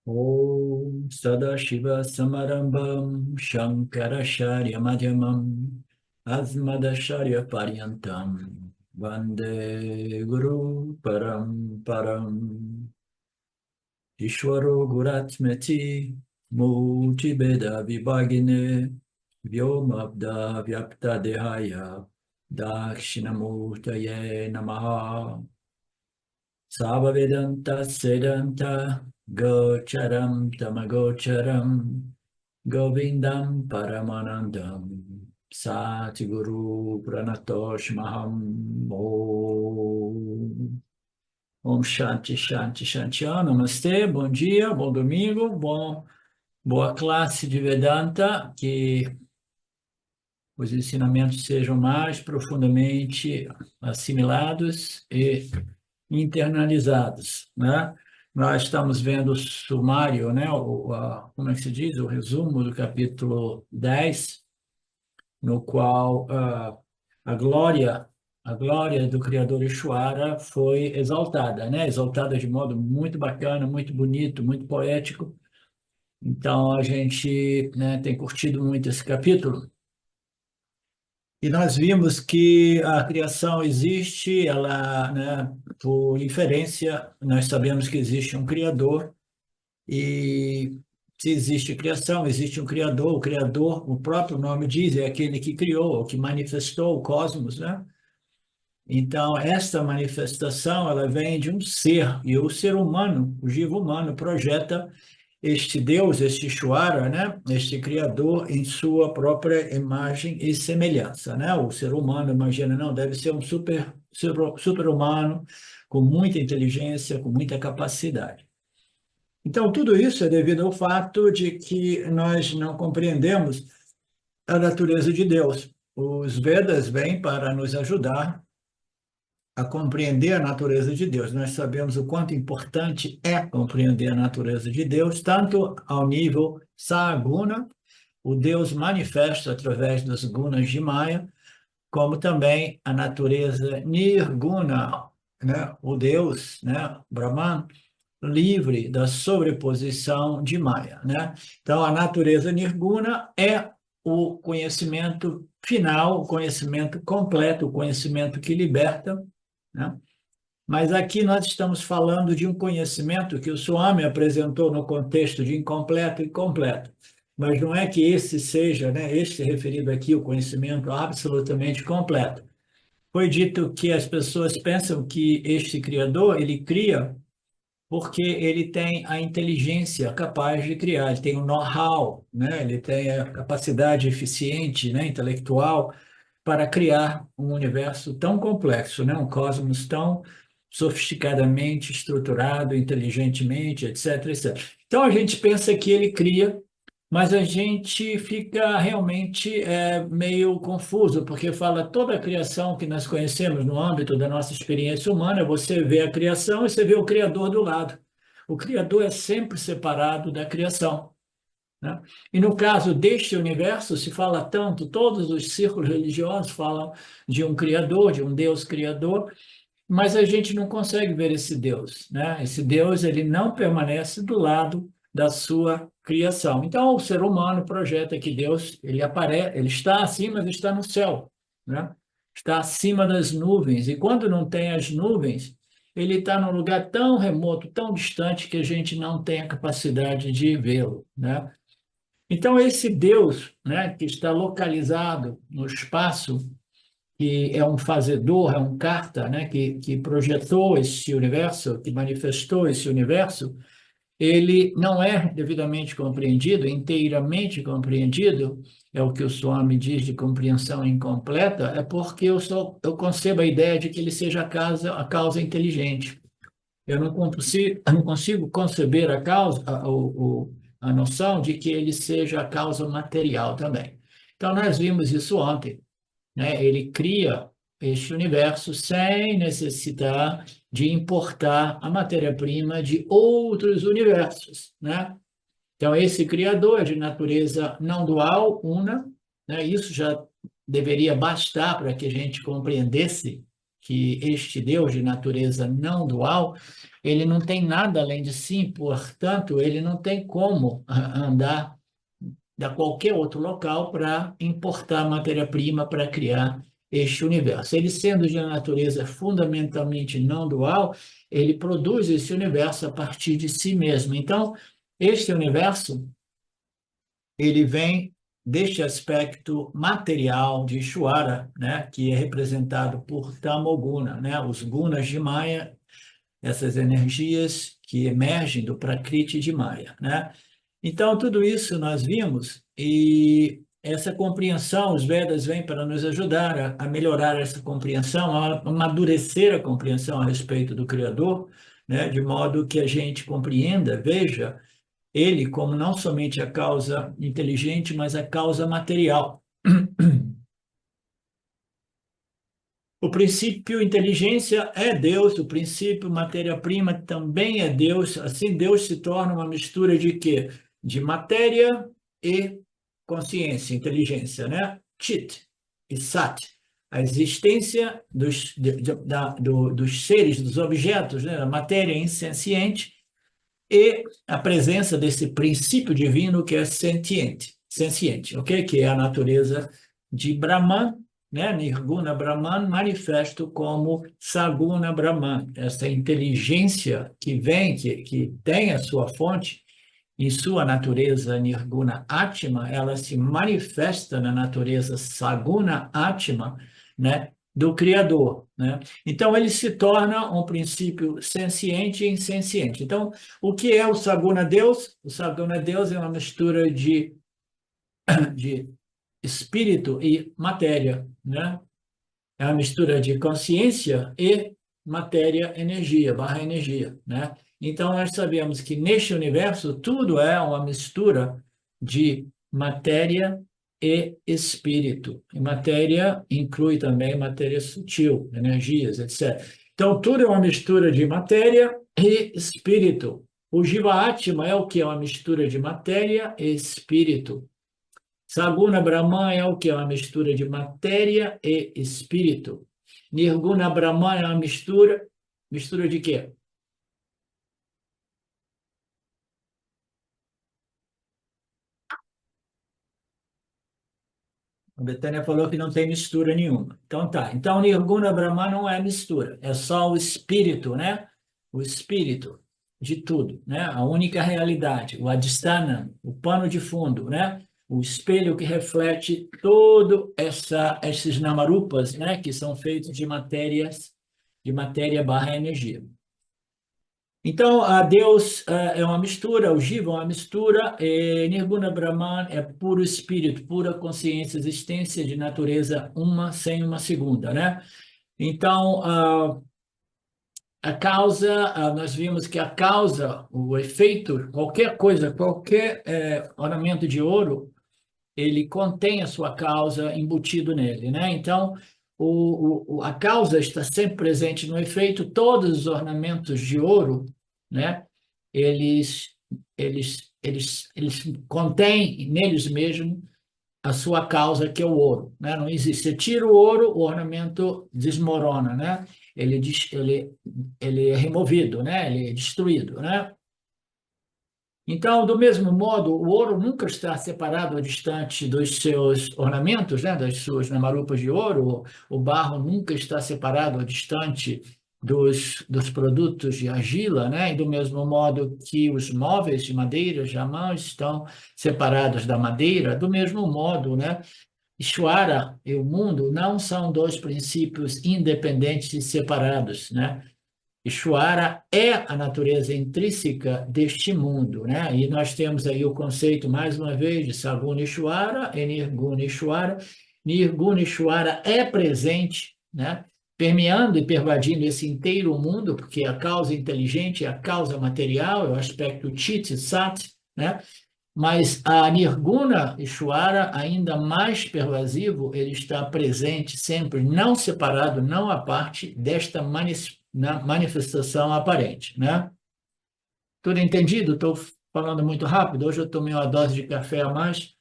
Om Sadashiva Samarambam Shankaracharya Madhyamam Asmadacharya Paryantam Vande Guru Param Ishwaro Guratmeti Multibeda Vibhagine Vyomabda Vyapta Dehaya Dakshinamurtaye Namaha Savavedanta Sedanta Gocharam Tamagocharam Govindam Paramanandam Satguru Pranatosh Maham Om Om Shanti Shanti Shanti Namastê, bom dia, bom domingo, boa classe de Vedanta, que os ensinamentos sejam mais profundamente assimilados e internalizados, né? Nós estamos vendo o sumário, né? Como é que se diz? O resumo do capítulo 10, no qual a glória, a glória do Criador Ishvara foi exaltada, né? Exaltada de modo muito bacana, muito bonito, muito poético. Então, a gente, né, tem curtido muito esse capítulo. E nós vimos que a criação existe, ela, né, por inferência, nós sabemos que existe um Criador, e se existe criação, existe um Criador. O Criador, o próprio nome diz, é aquele que criou, que manifestou o cosmos, né? Então, esta manifestação, ela vem de um ser, e o ser humano, o jiva humano, projeta este Deus, este Ishvara, né? Este Criador, em sua própria imagem e semelhança, né? O ser humano, imagina, não, deve ser um super humano, com muita inteligência, com muita capacidade. Então, tudo isso é devido ao fato de que nós não compreendemos a natureza de Deus. Os Vedas vêm para nos ajudar a compreender a natureza de Deus. Nós sabemos o quanto importante é compreender a natureza de Deus, tanto ao nível Saguna, o Deus manifesto através dos gunas de Maya, como também a natureza Nirguna, né? O Deus, né? Brahman, livre da sobreposição de Maya, né? Então, a natureza Nirguna é o conhecimento final, o conhecimento completo, o conhecimento que liberta, né? Mas aqui nós estamos falando de um conhecimento que o Swami apresentou no contexto de incompleto e completo. Mas não é que esse seja, né, este referido aqui, o conhecimento absolutamente completo. Foi dito que as pessoas pensam que este Criador, ele cria porque ele tem a inteligência capaz de criar, ele tem o know-how, né? Ele tem a capacidade eficiente, né, intelectual, para criar um universo tão complexo, né? Um cosmos tão sofisticadamente estruturado, inteligentemente, etc, etc. Então a gente pensa que ele cria, mas a gente fica realmente meio confuso, porque fala toda a criação que nós conhecemos no âmbito da nossa experiência humana, você vê a criação e você vê o Criador do lado. O Criador é sempre separado da criação, né? E no caso deste universo, se fala tanto, todos os círculos religiosos falam de um Criador, de um Deus Criador, mas a gente não consegue ver esse Deus, né? Esse Deus, ele não permanece do lado da sua criação. Então, o ser humano projeta que Deus, ele aparece, ele está acima, mas está no céu, né? Está acima das nuvens. E quando não tem as nuvens, ele está num lugar tão remoto, tão distante, que a gente não tem a capacidade de vê-lo, né? Então, esse Deus, né, que está localizado no espaço, que é um fazedor, é um karta, né, que projetou esse universo, que manifestou esse universo, ele não é devidamente compreendido, inteiramente compreendido, é o que o Swami diz de compreensão incompleta, é porque eu concebo a ideia de que ele seja a causa inteligente. Eu não consigo conceber a causa, a noção de que ele seja a causa material também. Então, nós vimos isso ontem, né? Ele cria este universo sem necessitar de importar a matéria-prima de outros universos, né? Então, esse criador é de natureza não dual, una, né? Isso já deveria bastar para que a gente compreendesse que este Deus de natureza não dual, ele não tem nada além de si, portanto, ele não tem como andar de qualquer outro local para importar matéria-prima para criar este universo. Ele sendo de natureza fundamentalmente não dual, ele produz esse universo a partir de si mesmo. Então, este universo, ele vem deste aspecto material de Ishvara, né, que é representado por Tamoguna, né, os gunas de Maya, essas energias que emergem do Prakriti de Maya, né? Então, tudo isso nós vimos e essa compreensão, os Vedas vêm para nos ajudar a melhorar essa compreensão, a amadurecer a compreensão a respeito do Criador, né? De modo que a gente compreenda, veja ele como não somente a causa inteligente, mas a causa material. O princípio inteligência é Deus, o princípio matéria-prima também é Deus. Assim, Deus se torna uma mistura de quê? De matéria e consciência, inteligência, né? Chit e Sat. A existência dos seres, dos objetos, né? A matéria inssenciente e a presença desse princípio divino que é senciente, ok? Que é a natureza de Brahman, né? Nirguna Brahman, manifesto como Saguna Brahman, essa inteligência que vem, que tem a sua fonte em sua natureza Nirguna Atma, ela se manifesta na natureza Saguna Atma, né? Do Criador, né? Então, ele se torna um princípio senciente e insenciente. Então, o que é o Saguna Deus? O Saguna Deus é uma mistura de espírito e matéria, né? É uma mistura de consciência e matéria, energia, barra energia, né? Então, nós sabemos que neste universo tudo é uma mistura de matéria e espírito. E matéria inclui também matéria sutil, energias, etc. Então, tudo é uma mistura de matéria e espírito. O Jiva Atma é o que? É uma mistura de matéria e espírito. Saguna Brahman é o que? É uma mistura de matéria e espírito. Nirguna Brahman é uma mistura. Mistura de quê? A Betânia falou que não tem mistura nenhuma. Então tá. Então Nirguna Brahman não é mistura. É só o espírito, né? O espírito de tudo, né? A única realidade, o adhisthana, o pano de fundo, né? O espelho que reflete todo esses namarupas, né? Que são feitos de matéria barra energia. Então, a Deus é uma mistura, o Jiva é uma mistura, Nirguna Brahman é puro espírito, pura consciência, existência de natureza uma sem uma segunda, né? Então, a causa, nós vimos que a causa, o efeito, qualquer coisa, qualquer ornamento de ouro, ele contém a sua causa embutido nele, né? Então, a causa está sempre presente no efeito, todos os ornamentos de ouro, né? Eles, eles contêm neles mesmos a sua causa, que é o ouro, né? Não existe. Você tira o ouro, o ornamento desmorona, né? Ele é removido, né? Ele é destruído, né? Então, do mesmo modo, o ouro nunca está separado ou distante dos seus ornamentos, né, das suas namarupas de ouro. O barro nunca está separado ou distante dos produtos de argila, né? E do mesmo modo que os móveis de madeira jamais estão separados da madeira, do mesmo modo, né? Ishvara e o mundo não são dois princípios independentes e separados, né? Ishvara é a natureza intrínseca deste mundo, né? E nós temos aí o conceito, mais uma vez, de Saguna Ishvara e Nirguna Ishvara. Nirguna Ishvara é presente, né? Permeando e pervadindo esse inteiro mundo, porque a causa inteligente é a causa material, é o aspecto Chit e Sat, né? Mas a Nirguna Ishvara, ainda mais pervasivo, ele está presente sempre, não separado, não à parte desta manifestação aparente, né? Tudo entendido? Estou falando muito rápido. Hoje eu tomei uma dose de café a mais.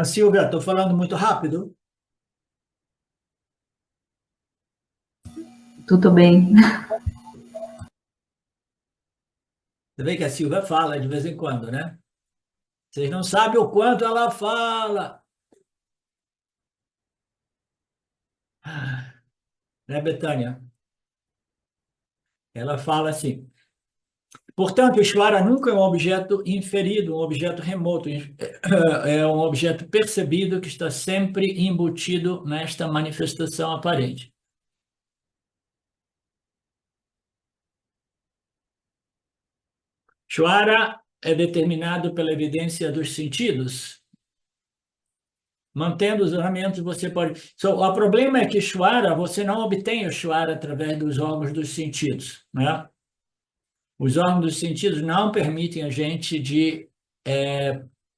Silvia, estou falando muito rápido. Tudo bem. Você vê que a Silvia fala de vez em quando, né? Vocês não sabem o quanto ela fala, né, Betânia? Ela fala assim. Portanto, o Ishvara nunca é um objeto inferido, um objeto remoto. É um objeto percebido que está sempre embutido nesta manifestação aparente. Ishvara é determinado pela evidência dos sentidos. Mantendo os ornamentos, você pode. O problema é que Ishvara, você não obtém o Ishvara através dos órgãos dos sentidos, né? Os órgãos dos sentidos não permitem a gente de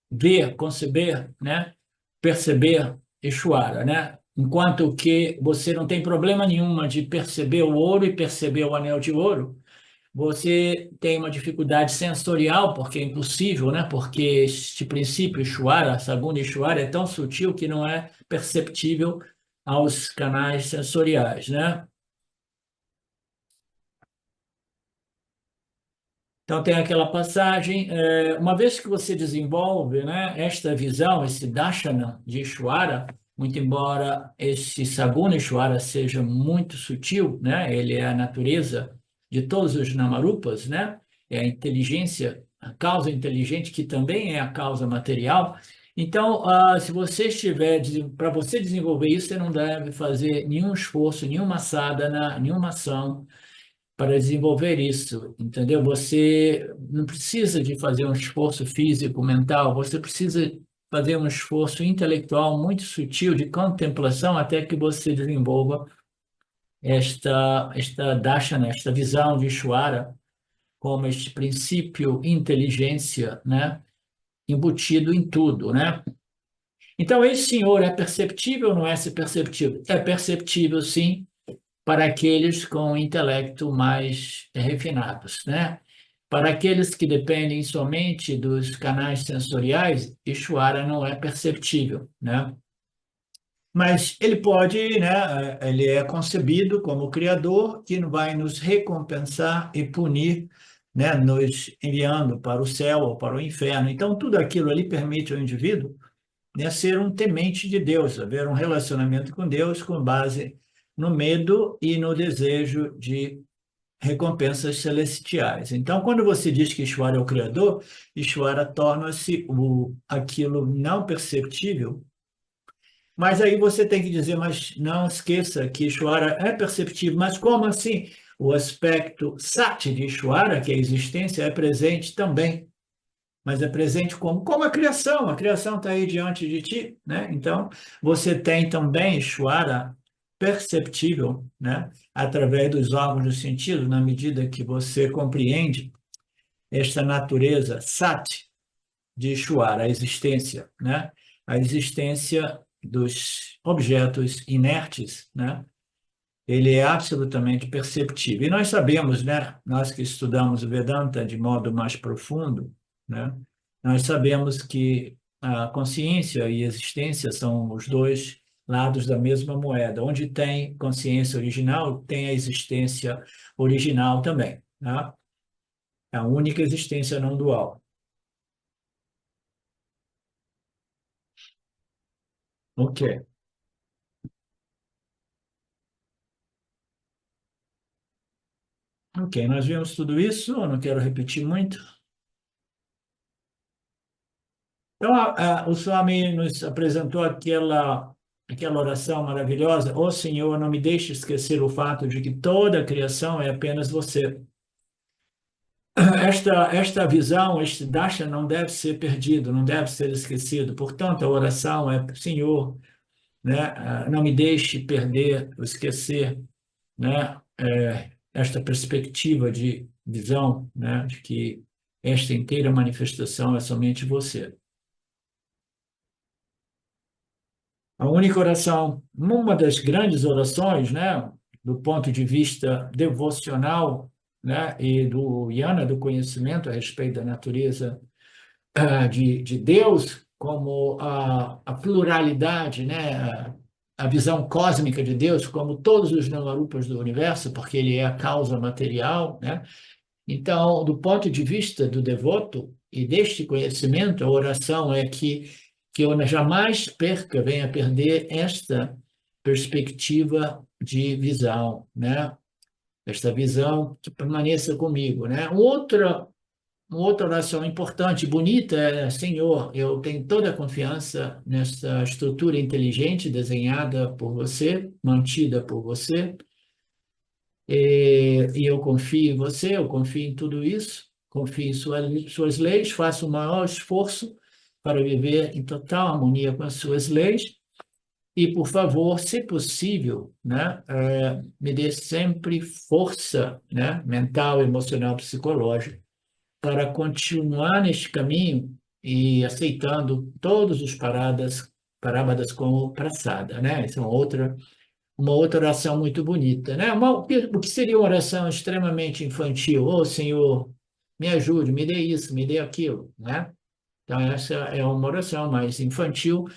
ver, conceber, né? Perceber Ishvara, né? Enquanto que você não tem problema nenhuma de perceber o ouro e perceber o anel de ouro, você tem uma dificuldade sensorial, porque é impossível, né? Porque este princípio Ishvara, Saguna Ishvara, é tão sutil que não é perceptível aos canais sensoriais, né? Então, tem aquela passagem, uma vez que você desenvolve, né, esta visão, esse Darshana de Ishvara, muito embora esse Saguna Ishvara seja muito sutil, né, ele é a natureza de todos os Namarupas, né, é a inteligência, a causa inteligente, que também é a causa material. Então, se você estiver, para você desenvolver isso, você não deve fazer nenhum esforço, nenhuma sadhana, nenhuma ação, para desenvolver isso, entendeu? Você não precisa de fazer um esforço físico, mental, você precisa fazer um esforço intelectual muito sutil de contemplação até que você desenvolva esta dashana, esta visão de Ishvara como este princípio inteligência, né, embutido em tudo, né? Então, esse senhor é perceptível ou não é perceptível? É perceptível, sim, para aqueles com intelecto mais refinados, né? Para aqueles que dependem somente dos canais sensoriais, Ishvara não é perceptível, né? Mas ele pode, né? Ele é concebido como criador que vai nos recompensar e punir, né? Nos enviando para o céu ou para o inferno. Então, tudo aquilo ali permite ao indivíduo, né, ser um temente de Deus, haver um relacionamento com Deus com base no medo e no desejo de recompensas celestiais. Então, quando você diz que Ishvara é o Criador, Ishvara torna-se aquilo não perceptível, mas aí você tem que dizer, mas não esqueça que Ishvara é perceptível, mas como assim? O aspecto sati de Ishvara, que é a existência, é presente também, mas é presente como a criação está aí diante de ti, né? Então, você tem também Ishvara perceptível, né? Através dos órgãos do sentido, na medida que você compreende esta natureza sat de Ishvara, a existência, né? A existência dos objetos inertes, né? Ele é absolutamente perceptível. E nós sabemos, né, nós que estudamos o Vedanta de modo mais profundo, né, nós sabemos que a consciência e a existência são os dois lados da mesma moeda. Onde tem consciência original, tem a existência original também, né? É a única existência não dual. Ok. Ok, nós vimos tudo isso, eu não quero repetir muito. Então, o Swami nos apresentou aquela oração maravilhosa: Ó Senhor, não me deixe esquecer o fato de que toda a criação é apenas você. Esta visão, este dasha não deve ser perdido, não deve ser esquecido. Portanto, a oração é: Senhor, né, não me deixe perder, esquecer, né, esta perspectiva de visão, né, de que esta inteira manifestação é somente você. A única oração, uma das grandes orações, né, do ponto de vista devocional, né, e do yana, do conhecimento a respeito da natureza de Deus, como a pluralidade, né? A visão cósmica de Deus, como todos os Namarupas do universo, porque ele é a causa material, né? Então, do ponto de vista do devoto e deste conhecimento, a oração é que eu jamais perca, venha perder esta perspectiva de visão, né? Esta visão que permaneça comigo, né? Uma outra oração importante, bonita, é: Senhor, eu tenho toda a confiança nessa estrutura inteligente desenhada por você, mantida por você, e eu confio em você, eu confio em tudo isso, confio em suas leis, faço o maior esforço para viver em total harmonia com as suas leis. E, por favor, se possível, né, me dê sempre força, né, mental, emocional, psicológica, para continuar neste caminho e aceitando todos os parábadas como praçada, né? Isso é uma outra oração muito bonita, né? O que seria uma oração extremamente infantil? Ô, Senhor, me ajude, me dê isso, me dê aquilo, né? Então, essa é uma oração mais infantil,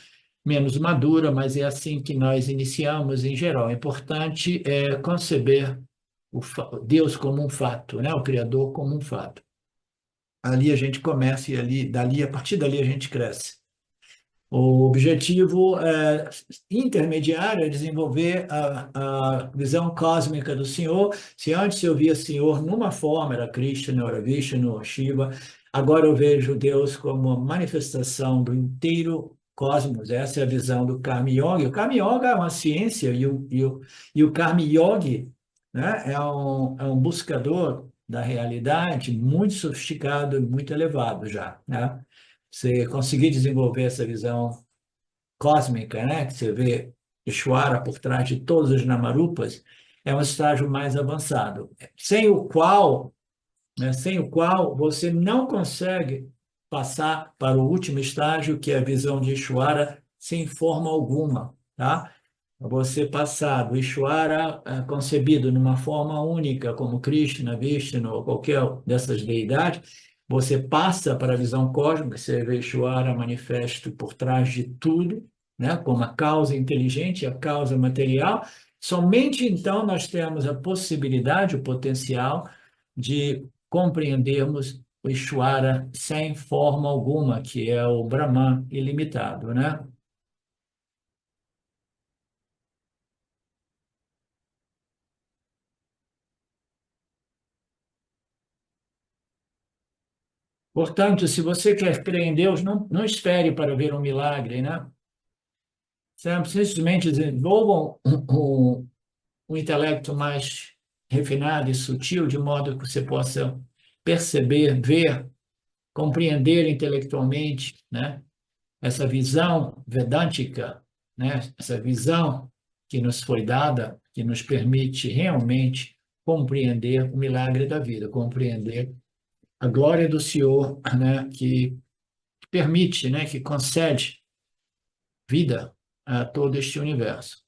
menos madura, mas é assim que nós iniciamos em geral. O importante é conceber Deus como um fato, né? O Criador como um fato. Ali a gente começa e a partir dali a gente cresce. O objetivo intermediário é desenvolver a visão cósmica do Senhor. Se antes eu via Senhor numa forma, era Krishna, era Vishnu, Shiva, agora eu vejo Deus como uma manifestação do inteiro cosmos. Essa é a visão do Karma Yoga. O Karma Yoga é uma ciência e o Karma Yogi, né, é um buscador da realidade muito sofisticado e muito elevado já, né? Você conseguir desenvolver essa visão cósmica, né? Que você vê Ishvara por trás de todos os Namarupas, é um estágio mais avançado, sem o qual você não consegue passar para o último estágio, que é a visão de Ishvara, sem forma alguma, tá? Você passar do Ishvara concebido numa forma única, como Krishna, Vishnu ou qualquer dessas deidades, você passa para a visão cósmica, você vê Ishvara manifesto por trás de tudo, né, como a causa inteligente, a causa material. Somente então nós temos a possibilidade, o potencial de compreendermos o Ishvara sem forma alguma, que é o Brahman ilimitado, né? Portanto, se você quer crer em Deus, não espere para ver um milagre, né? Simplesmente desenvolvam um intelecto mais refinado e sutil, de modo que você possa perceber, ver, compreender intelectualmente, né? Essa visão vedântica, né? Essa visão que nos foi dada, que nos permite realmente compreender o milagre da vida, compreender a glória do Senhor, né? Que permite, né? Que concede vida a todo este universo.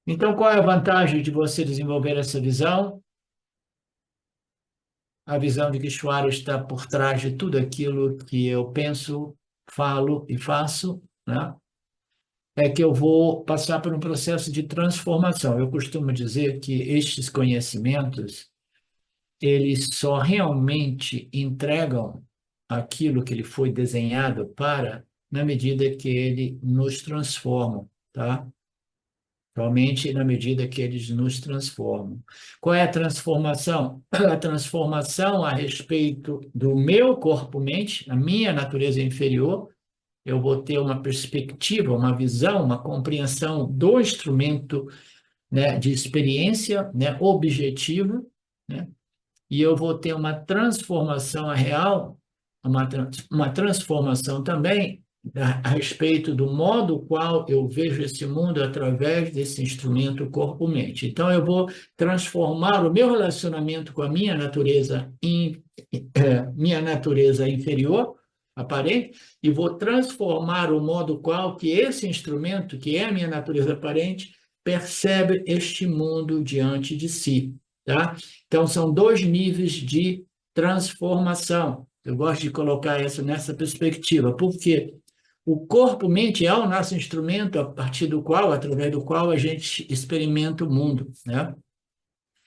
Então, qual é a vantagem de você desenvolver essa visão? A visão de que Ishvara está por trás de tudo aquilo que eu penso, falo e faço, né? É que eu vou passar por um processo de transformação. Eu costumo dizer que estes conhecimentos, eles só realmente entregam aquilo que ele foi desenhado para, na medida que ele nos transforma, tá? Somente na medida que eles nos transformam. Qual é a transformação? A transformação a respeito do meu corpo-mente, a minha natureza inferior, eu vou ter uma perspectiva, uma visão, uma compreensão do instrumento, né, de experiência, né, objetiva, né, e eu vou ter uma transformação real, uma transformação também a respeito do modo qual eu vejo esse mundo através desse instrumento corpo-mente. Então, eu vou transformar o meu relacionamento com a minha natureza inferior, aparente, e vou transformar o modo qual que esse instrumento, que é a minha natureza aparente, percebe este mundo diante de si. tá? Então, são dois níveis de transformação. Eu gosto de colocar isso nessa perspectiva, porque o corpo-mente é o nosso instrumento a partir do qual, através do qual a gente experimenta o mundo, né?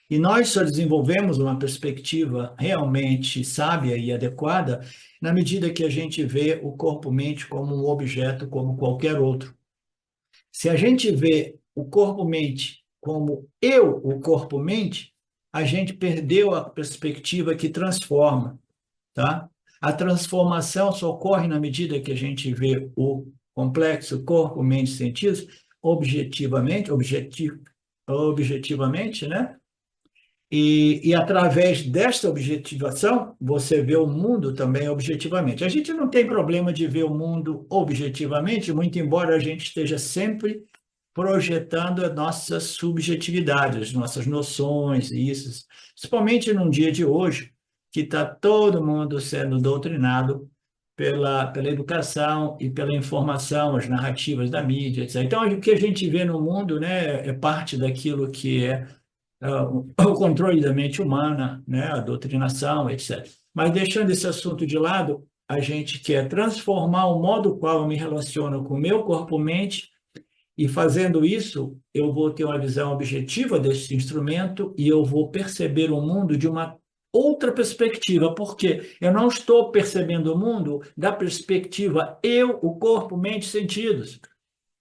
E nós só desenvolvemos uma perspectiva realmente sábia e adequada na medida que a gente vê o corpo-mente como um objeto como qualquer outro. Se a gente vê o corpo-mente como eu, o corpo-mente, a gente perdeu a perspectiva que transforma, tá? A transformação só ocorre na medida que a gente vê o complexo corpo, mente, sentidos objetivamente, né? E através desta objetivação, você vê o mundo também objetivamente. A gente não tem problema de ver o mundo objetivamente, muito embora a gente esteja sempre projetando a nossa subjetividade, as nossas noções, isso, principalmente num dia de hoje, que está todo mundo sendo doutrinado pela educação e pela informação, as narrativas da mídia, etc. Então, o que a gente vê no mundo, né, é parte daquilo que é o controle da mente humana, né, a doutrinação, etc. Mas deixando esse assunto de lado, a gente quer transformar o modo qual eu me relaciono com o meu corpo-mente e fazendo isso, eu vou ter uma visão objetiva desse instrumento e eu vou perceber o mundo de uma outra perspectiva, porque eu não estou percebendo o mundo da perspectiva eu, o corpo, mente, sentidos,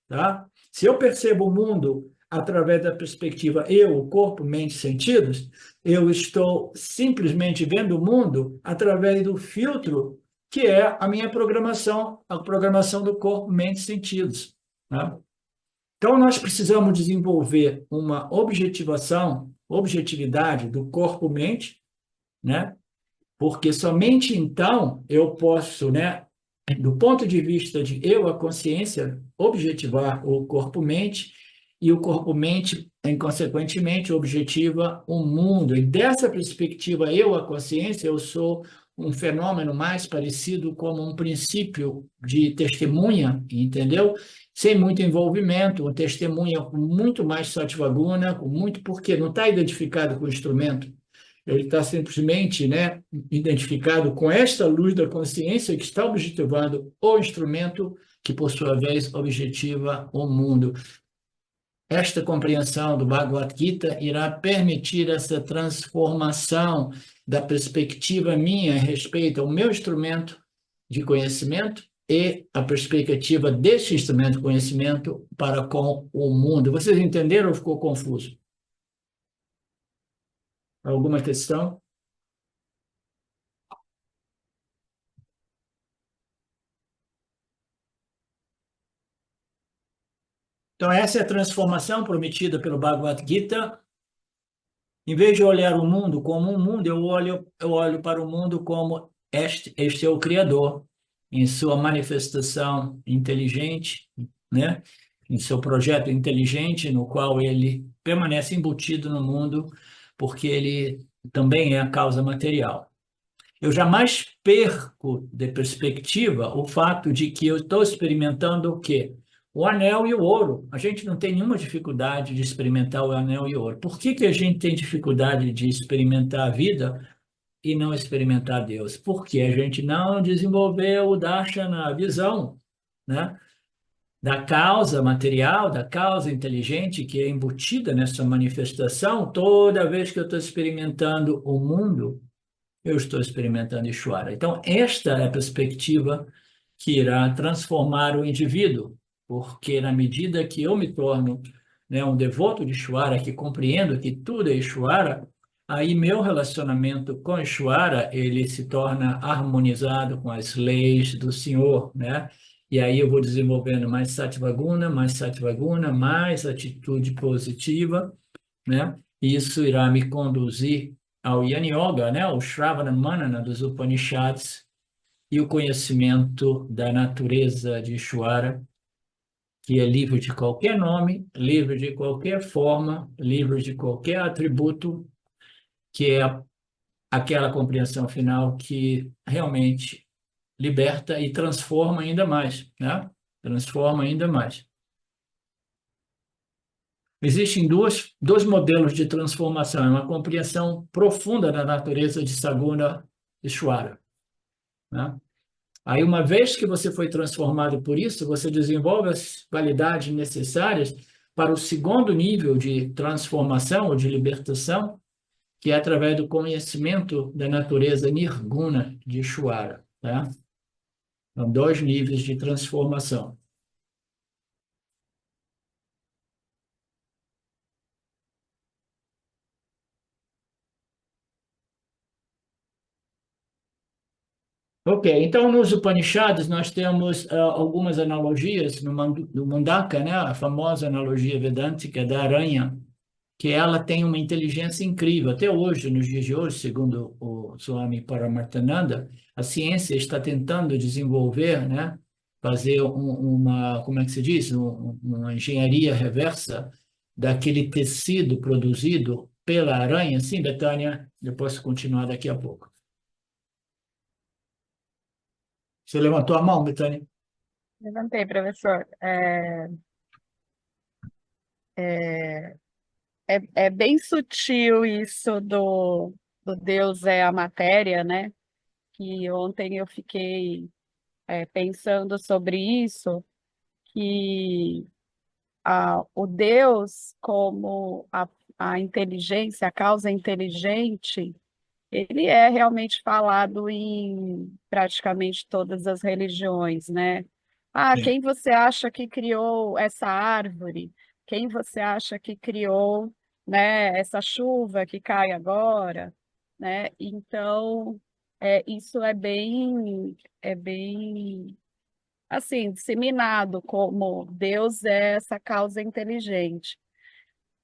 tá? Se eu percebo o mundo através da perspectiva eu, o corpo, mente, sentidos, eu estou simplesmente vendo o mundo através do filtro que é a minha programação, a programação do corpo, mente, sentidos, né? Então, nós precisamos desenvolver uma objetividade do corpo-mente, né? Porque somente então eu posso, né, do ponto de vista de eu, a consciência, objetivar o corpo-mente e o corpo-mente, consequentemente, objetiva o mundo. E dessa perspectiva, eu, a consciência, eu sou um fenômeno mais parecido como um princípio de testemunha, entendeu? Sem muito envolvimento, uma testemunha com muito mais satvaguna, com muito, porque não está identificado com o instrumento, ele está simplesmente, né, identificado com esta luz da consciência que está objetivando o instrumento que, por sua vez, objetiva o mundo. Esta compreensão do Bhagavad Gita irá permitir essa transformação da perspectiva minha a respeito ao meu instrumento de conhecimento e a perspectiva deste instrumento de conhecimento para com o mundo. Vocês entenderam ou ficou confuso? Alguma questão? Então, essa é a transformação prometida pelo Bhagavad Gita. Em vez de olhar o mundo como um mundo, eu olho para o mundo como este é o Criador, em sua manifestação inteligente, né? Em seu projeto inteligente, no qual ele permanece embutido no mundo, porque ele também é a causa material. Eu jamais perco de perspectiva o fato de que eu estou experimentando o quê? O anel e o ouro. A gente não tem nenhuma dificuldade de experimentar o anel e o ouro. Por que que a gente tem dificuldade de experimentar a vida e não experimentar Deus? Porque a gente não desenvolveu o darshana, a visão, né? Da causa material, da causa inteligente que é embutida nessa manifestação. Toda vez que eu estou experimentando o mundo, eu estou experimentando Ishvara. Então, esta é a perspectiva que irá transformar o indivíduo, porque na medida que eu me torno, né, um devoto de Ishvara, que compreendo que tudo é Ishvara, aí meu relacionamento com Ishvara, ele se torna harmonizado com as leis do Senhor, né? E aí eu vou desenvolvendo mais Sattvaguna, mais atitude positiva, né? E isso irá me conduzir ao Yani Yoga, né? O Shravana Manana dos Upanishads e o conhecimento da natureza de Ishvara, que é livre de qualquer nome, livre de qualquer forma, livre de qualquer atributo, que é aquela compreensão final que realmente liberta e transforma ainda mais, né? Transforma ainda mais. Existem dois modelos de transformação, é uma compreensão profunda da natureza de Saguna Ishwara, né? Aí, uma vez que você foi transformado por isso, você desenvolve as qualidades necessárias para o segundo nível de transformação ou de libertação, que é através do conhecimento da natureza nirguna de Ishwara, tá? São dois níveis de transformação. Ok, então nos Upanishads nós temos algumas analogias no Mundaka, né? A famosa analogia vedântica da aranha, que ela tem uma inteligência incrível. Até hoje, nos dias de hoje, segundo o Swami Paramarthananda, a ciência está tentando desenvolver, né? Fazer como é que se diz? Uma engenharia reversa daquele tecido produzido pela aranha. Sim, Betânia, eu posso continuar daqui a pouco. Você levantou a mão, Betânia? Levantei, professor. É bem sutil isso do Deus é a matéria, né? Que ontem eu fiquei pensando sobre isso, que o Deus, como a inteligência, a causa inteligente, ele é realmente falado em praticamente todas as religiões, né? Ah, Sim. quem você acha que criou essa árvore? Quem você acha que criou, né, essa chuva que cai agora, né? Então, isso é bem assim disseminado como Deus é essa causa inteligente.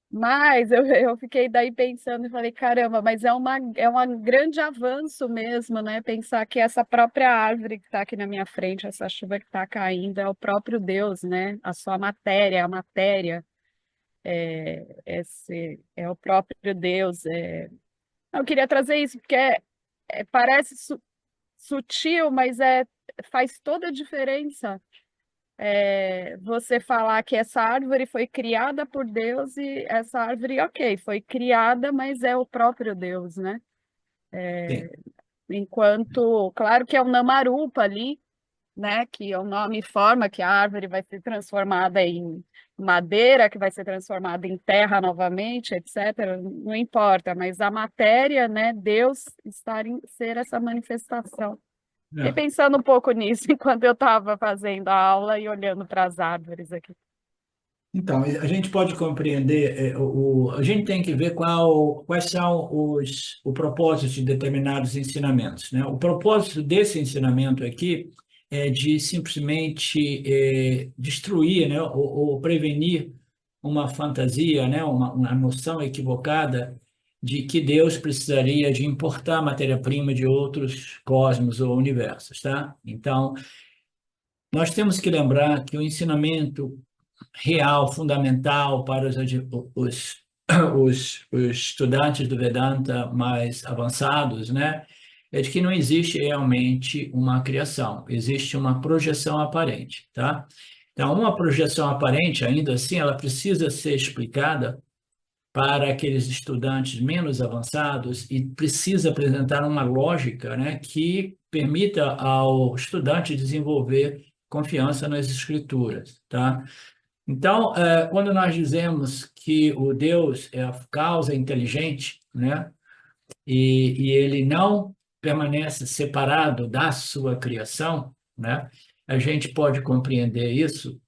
Mas eu fiquei daí pensando e falei, caramba, mas é um grande avanço mesmo, né? Pensar que essa própria árvore que está aqui na minha frente, essa chuva que está caindo, é o próprio Deus, né? A sua matéria, a matéria, é o próprio Deus. Eu queria trazer isso, porque parece sutil, mas faz toda a diferença você falar que essa árvore foi criada por Deus e essa árvore, ok, foi criada, mas é o próprio Deus, né? Sim. Enquanto, claro que é um namarupa ali, né? Que é o nome e forma que a árvore vai ser transformada em madeira, que vai ser transformada em terra novamente, etc. Não importa, mas a matéria, né? Deus ser essa manifestação. E É. pensando um pouco nisso enquanto eu estava fazendo a aula e olhando para as árvores aqui. Então, a gente pode compreender, a gente tem que ver quais são o propósito de determinados ensinamentos, né? O propósito desse ensinamento aqui é de simplesmente destruir, né? Ou prevenir uma fantasia, né? Uma noção equivocada de que Deus precisaria de importar matéria-prima de outros cosmos ou universos, tá? Então, nós temos que lembrar que o ensinamento real, fundamental para os, os estudantes do Vedanta mais avançados, né? É de que não existe realmente uma criação, existe uma projeção aparente, tá? Então, uma projeção aparente, ainda assim, ela precisa ser explicada para aqueles estudantes menos avançados e precisa apresentar uma lógica, né, que permita ao estudante desenvolver confiança nas escrituras, tá? Então, quando nós dizemos que o Deus é a causa inteligente, né, e ele não permanece separado da sua criação, né, a gente pode compreender isso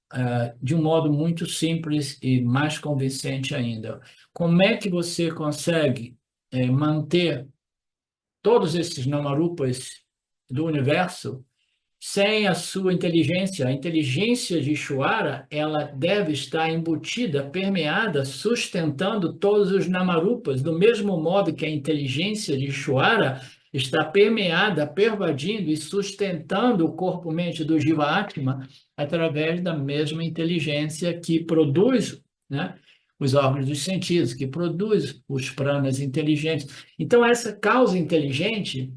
de um modo muito simples e mais convincente ainda. Como é que você consegue manter todos esses namarupas do universo sem a sua inteligência? A inteligência de Ishvara, ela deve estar embutida, permeada, sustentando todos os namarupas, do mesmo modo que a inteligência de Ishvara está permeada, pervadindo e sustentando o corpo-mente do Jiva-Atma através da mesma inteligência que produz, né, os órgãos dos sentidos, que produz os pranas inteligentes. Então, essa causa inteligente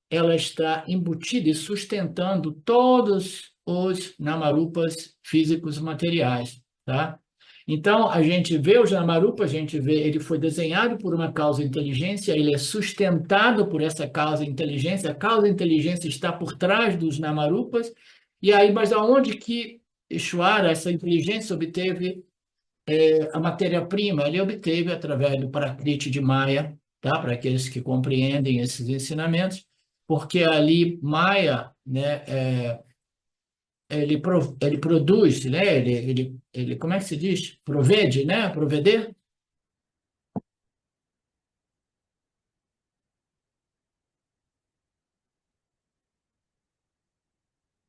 ela está embutida e sustentando todos os namarupas físicos materiais, tá? Então, a gente vê os Namarupa, a gente vê, ele foi desenhado por uma causa inteligência, ele é sustentado por essa causa inteligência, a causa inteligência está por trás dos Namarupas, e aí, mas aonde que Ishvara, essa inteligência, obteve a matéria-prima? Ele obteve através do Prakriti de Maya, tá? Para aqueles que compreendem esses ensinamentos, porque ali Maya, né, ele produz, né? Como é que se diz? Provede, né? Proveder.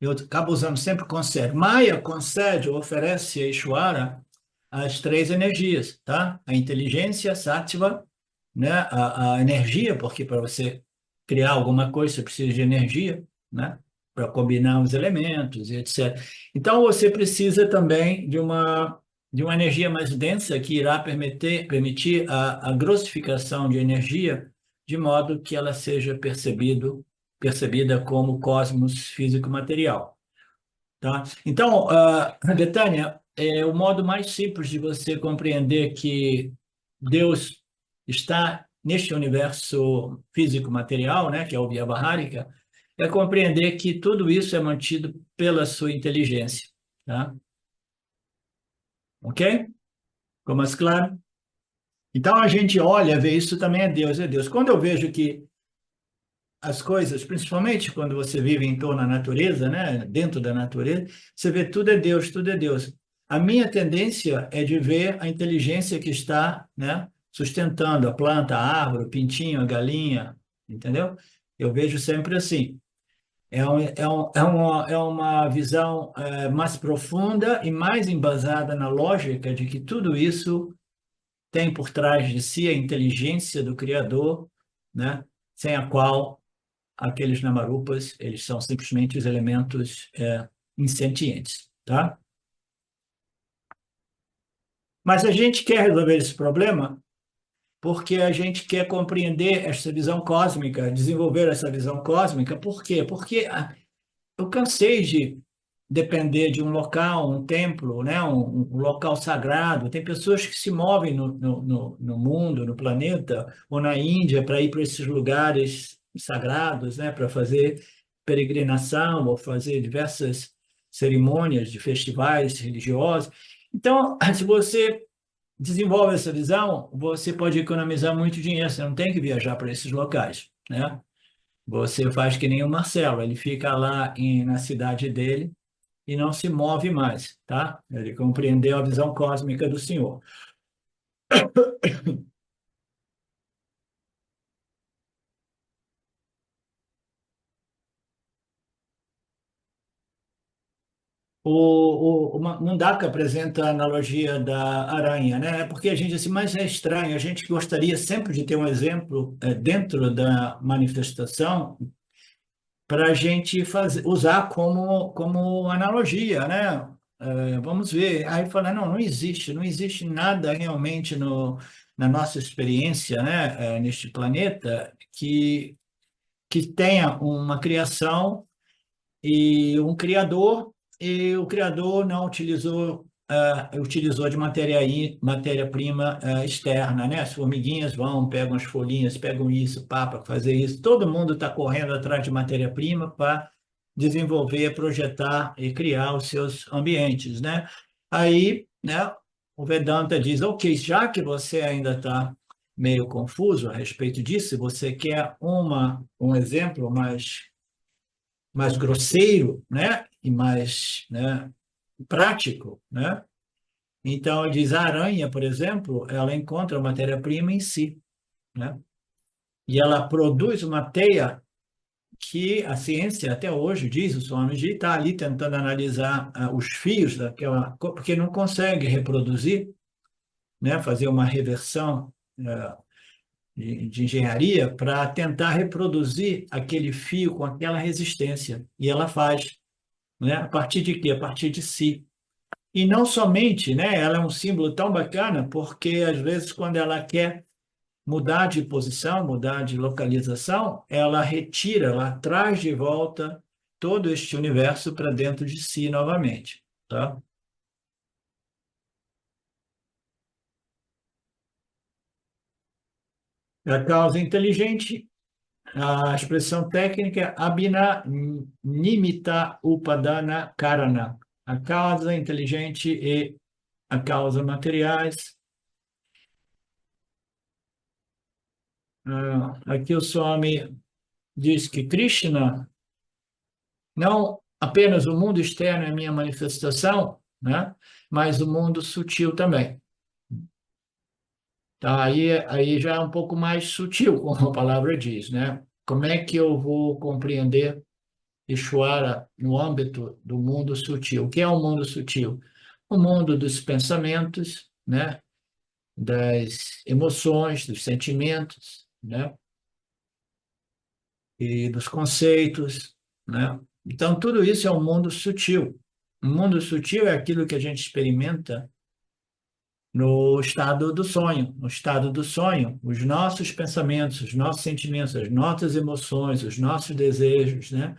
Eu acabo usando sempre concede. Maya concede, oferece a Ishvara as três energias, tá? A inteligência, sattva, né? A energia, porque para você criar alguma coisa você precisa de energia, né? Para combinar os elementos e etc. Então você precisa também de uma energia mais densa que irá permitir a grossificação de energia de modo que ela seja percebida como cosmos físico-material, tá? Então, Betânia, o modo mais simples de você compreender que Deus está neste universo físico-material, né, que é o Vyavahārika, é compreender que tudo isso é mantido pela sua inteligência, tá? Ok? Ficou mais claro? Então, a gente olha, vê isso também é Deus, é Deus. Quando eu vejo que as coisas, principalmente quando você vive em torno da natureza, né, dentro da natureza, você vê tudo é Deus, tudo é Deus. A minha tendência é de ver a inteligência que está, né, sustentando a planta, a árvore, o pintinho, a galinha, entendeu? Eu vejo sempre assim. É uma visão mais profunda e mais embasada na lógica de que tudo isso tem por trás de si a inteligência do Criador, né, sem a qual aqueles namarupas, eles são simplesmente os elementos insentientes, tá? Mas a gente quer resolver esse problema porque a gente quer compreender essa visão cósmica, desenvolver essa visão cósmica. Por quê? Porque eu cansei de depender de um local, um templo, né? um local sagrado. Tem pessoas que se movem no mundo, no planeta, ou na Índia, para ir para esses lugares sagrados, né? Para fazer peregrinação ou fazer diversas cerimônias de festivais religiosos. Então, se você desenvolve essa visão, você pode economizar muito dinheiro, você não tem que viajar para esses locais, né? Você faz que nem o Marcelo, ele fica lá na cidade dele, e não se move mais, tá? Ele compreendeu a visão cósmica do Senhor. O Mundaka apresenta a analogia da aranha, né? Porque a gente assim, mas é estranho, a gente gostaria sempre de ter um exemplo dentro da manifestação para a gente usar como analogia, né? Vamos ver. Aí fala, não existe nada realmente na nossa experiência, né? Neste planeta que tenha uma criação e um criador, e o criador não utilizou de matéria-prima externa, né? As formiguinhas vão, pegam as folhinhas, pegam isso, para fazer isso. Todo mundo está correndo atrás de matéria-prima para desenvolver, projetar e criar os seus ambientes, né? Aí, né, o Vedanta diz, ok, já que você ainda está meio confuso a respeito disso, se você quer um exemplo mais grosseiro, né? E mais, né, prático, né? Então, diz a aranha, por exemplo, ela encontra matéria-prima em si, né? E ela produz uma teia que a ciência até hoje, diz o Swamiji, está ali tentando analisar os fios daquela, porque não consegue reproduzir, né? Fazer uma reversão de engenharia para tentar reproduzir aquele fio com aquela resistência. E ela faz, né? A partir de quê? A partir de si. E não somente, né? Ela é um símbolo tão bacana porque às vezes quando ela quer mudar de posição, mudar de localização, ela retira, ela traz de volta todo este universo para dentro de si novamente, tá? A causa inteligente, a expressão técnica é Abhinanimita Upadana Karana. A causa inteligente e a causa materiais. Aqui o Swami diz que Krishna, não apenas o mundo externo é a minha manifestação, né? Mas o mundo sutil também. Tá, aí já é um pouco mais sutil, como a palavra diz, né? Como é que eu vou compreender Ishvara no âmbito do mundo sutil? O que é o mundo sutil? O mundo dos pensamentos, né? Das emoções, dos sentimentos, né? E dos conceitos, né? Então, tudo isso é um mundo sutil. O mundo sutil é aquilo que a gente experimenta no estado do sonho. No estado do sonho, os nossos pensamentos, os nossos sentimentos, as nossas emoções, os nossos desejos, né?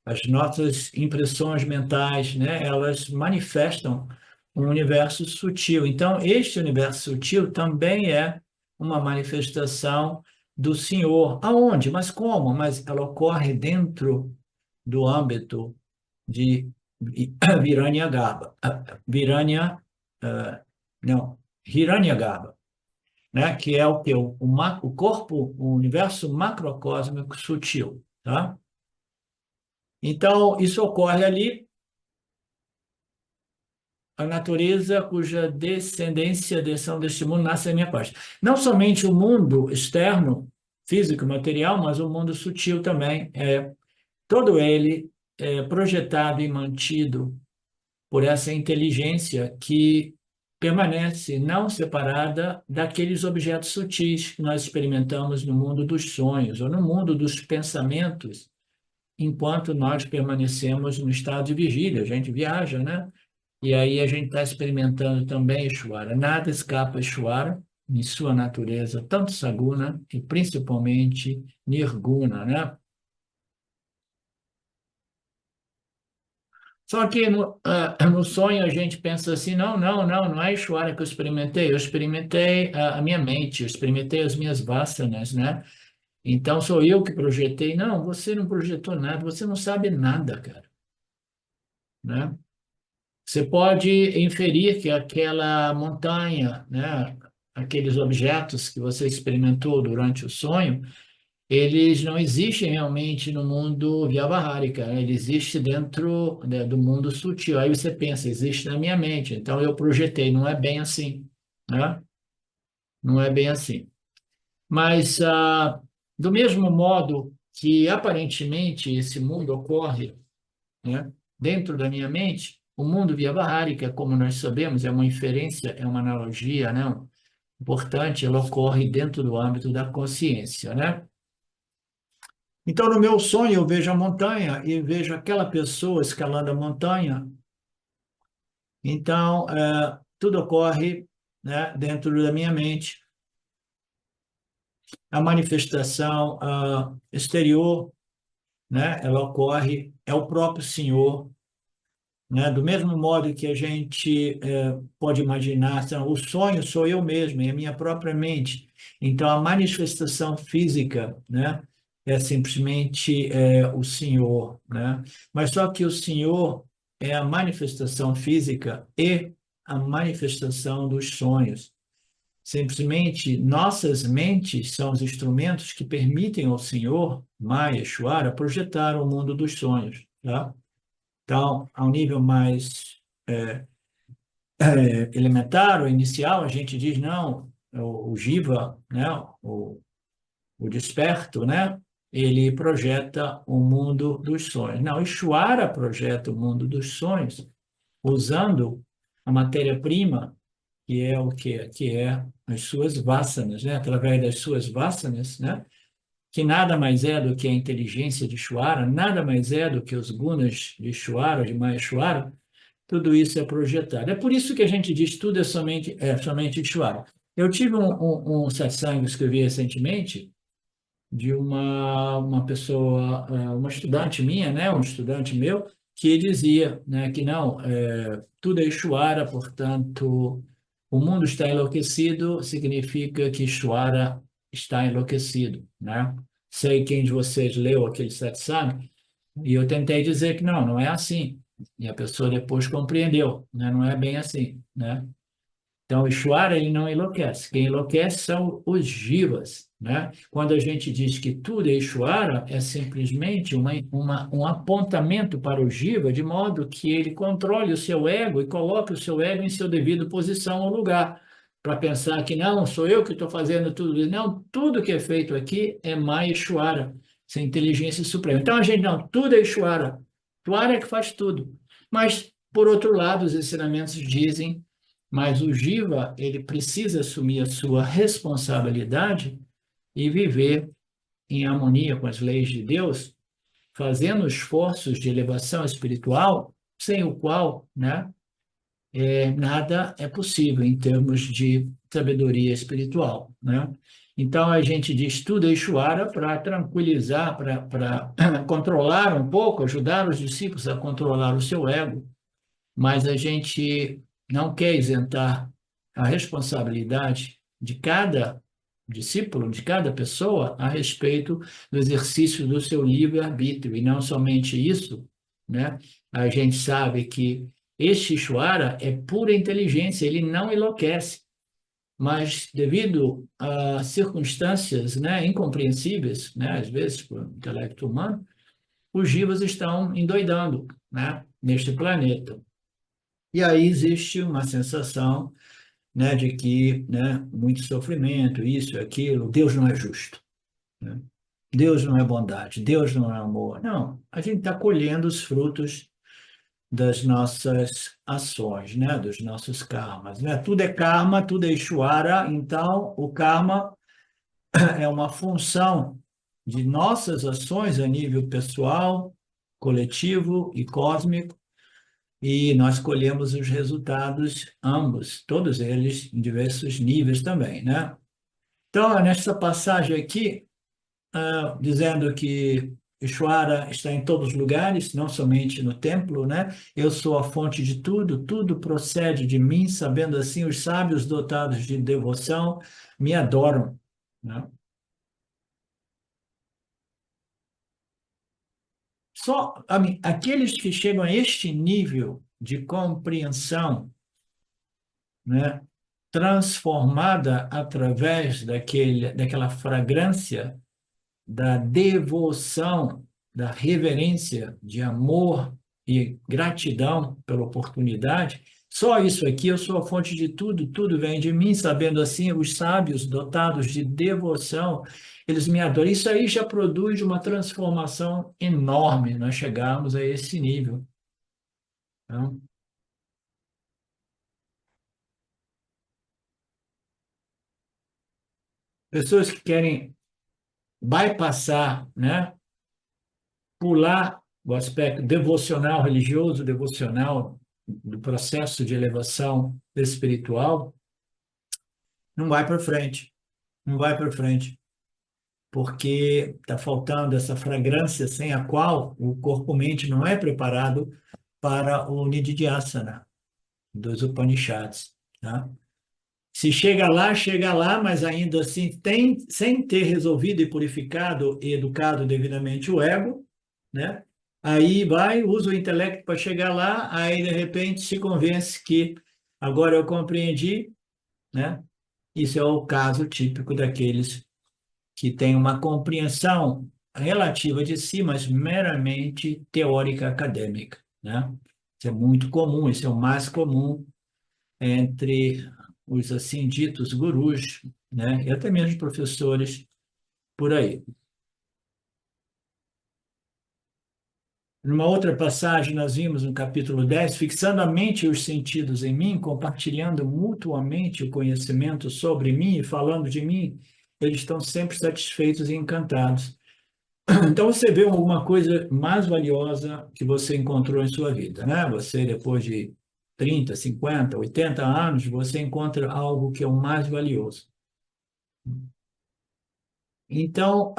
As nossas impressões mentais, né? Elas manifestam um universo sutil. Então, este universo sutil também é uma manifestação do Senhor. Aonde? Mas como? Mas ela ocorre dentro do âmbito de Viranyagarbha. Viranya, não, Hiranyagarbha, né? Que é o que? O corpo, o universo macrocósmico sutil, tá? Então, isso ocorre ali, a natureza cuja descendência, descendão deste mundo nasce da minha parte. Não somente o mundo externo, físico, material, mas o mundo sutil também. Todo ele é projetado e mantido por essa inteligência que permanece não separada daqueles objetos sutis que nós experimentamos no mundo dos sonhos ou no mundo dos pensamentos, enquanto nós permanecemos no estado de vigília. A gente viaja, né? E aí a gente está experimentando também Ishvara. Nada escapa a Ishvara em sua natureza, tanto Saguna e principalmente Nirguna, né? Só que no sonho a gente pensa assim, não é Ishvara que eu experimentei a minha mente, eu experimentei as minhas vasanas, né? Então sou eu que projetei. Não, você não projetou nada, você não sabe nada, cara, né? Você pode inferir que aquela montanha, né, aqueles objetos que você experimentou durante o sonho, eles não existem realmente no mundo Vyavahárika, né? Ele existe dentro, né, do mundo sutil. Aí você pensa, existe na minha mente, então eu projetei. Não é bem assim, né? Não é bem assim. Mas, do mesmo modo que aparentemente esse mundo ocorre, né, dentro da minha mente, o mundo Vyavahárika, como nós sabemos, é uma inferência, é uma analogia, né, importante, ela ocorre dentro do âmbito da consciência, né? Então, no meu sonho, eu vejo a montanha e vejo aquela pessoa escalando a montanha. Então, tudo ocorre, né, dentro da minha mente. A manifestação exterior, né, ela ocorre, é o próprio Senhor, né? Do mesmo modo que a gente pode imaginar, assim, o sonho sou eu mesmo, é a minha própria mente. Então, a manifestação física, né, é simplesmente o Senhor, né? Mas só que o Senhor é a manifestação física e a manifestação dos sonhos. Simplesmente nossas mentes são os instrumentos que permitem ao Senhor, Maya, Shvara, projetar o mundo dos sonhos, tá? Então, ao nível mais elementar ou inicial, a gente diz, não, o Jiva, né, o desperto, né, ele projeta o mundo dos sonhos. Não, Ishvara projeta o mundo dos sonhos usando a matéria-prima, que é o quê? Que é as suas vasanas, né, através das suas vasanas, né, que nada mais é do que a inteligência de Ishvara, nada mais é do que os gunas de Ishvara, de Maheshwara. Tudo isso é projetado. É por isso que a gente diz tudo é somente Ishvara. Eu tive um satsang que escrevi recentemente de uma pessoa, uma estudante minha, né, um estudante meu, que dizia, né, que não, tudo é Ishvara, portanto, o mundo está enlouquecido, significa que Ishvara está enlouquecido, né? Sei quem de vocês leu aquele satsang, e eu tentei dizer que não é assim. E a pessoa depois compreendeu, né? Não é bem assim, né? Então, o Ishwara, ele não enlouquece. Quem enlouquece são os jivas, né? Quando a gente diz que tudo é Ishwara, é simplesmente um apontamento para o jiva, de modo que ele controle o seu ego e coloque o seu ego em seu devido posição ou lugar, para pensar que não, sou eu que estou fazendo tudo isso. Não, tudo que é feito aqui é Maya Ishwara, essa inteligência suprema. Então, a gente, não, tudo é Ishwara. Ishwara é que faz tudo. Mas, por outro lado, os ensinamentos dizem, mas o Jiva, ele precisa assumir a sua responsabilidade e viver em harmonia com as leis de Deus, fazendo esforços de elevação espiritual, sem o qual, né, nada é possível em termos de sabedoria espiritual, né? Então a gente diz tudo Ishvara para tranquilizar, para controlar um pouco, ajudar os discípulos a controlar o seu ego, mas a gente não quer isentar a responsabilidade de cada discípulo, de cada pessoa, a respeito do exercício do seu livre-arbítrio. E não somente isso, né? A gente sabe que este Ishvara é pura inteligência, ele não enlouquece, mas devido a circunstâncias, né, incompreensíveis, né, às vezes por intelecto humano, os jivas estão endoidando, né, neste planeta. E aí existe uma sensação, né, de que, né, muito sofrimento, isso, aquilo, Deus não é justo, né? Deus não é bondade, Deus não é amor. Não, a gente está colhendo os frutos das nossas ações, né, dos nossos karmas, né? Tudo é karma, tudo é Ishvara, então o karma é uma função de nossas ações a nível pessoal, coletivo e cósmico, e nós colhemos os resultados, ambos, todos eles, em diversos níveis também, né? Então, nesta passagem aqui, dizendo que Ishvara está em todos os lugares, não somente no templo, né? Eu sou a fonte de tudo, tudo procede de mim, sabendo assim, os sábios dotados de devoção me adoram, né? Só, aqueles que chegam a este nível de compreensão, né, transformada através daquela fragrância da devoção, da reverência, de amor e gratidão pela oportunidade. Só isso aqui, eu sou a fonte de tudo, tudo vem de mim, sabendo assim, os sábios dotados de devoção, eles me adoram. Isso aí já produz uma transformação enorme, nós chegarmos a esse nível. Então, pessoas que querem bypassar, né, pular o aspecto devocional, religioso, devocional, do processo de elevação espiritual, não vai para frente, não vai para frente, porque está faltando essa fragrância sem a qual o corpo-mente não é preparado para o Nididhyasana dos Upanishads, tá? Se chega lá, mas ainda assim sem ter resolvido e purificado e educado devidamente o ego, né? Aí vai, usa o intelecto para chegar lá, aí de repente se convence que agora eu compreendi, né? Isso é o caso típico daqueles que têm uma compreensão relativa de si, mas meramente teórica acadêmica, né? Isso é muito comum, isso é o mais comum entre os assim ditos gurus, né? E até mesmo professores por aí. Numa outra passagem, nós vimos no capítulo 10, fixando a mente e os sentidos em mim, compartilhando mutuamente o conhecimento sobre mim e falando de mim, eles estão sempre satisfeitos e encantados. Então, você vê alguma coisa mais valiosa que você encontrou em sua vida, né? Você, depois de 30, 50, 80 anos, você encontra algo que é o mais valioso. Então,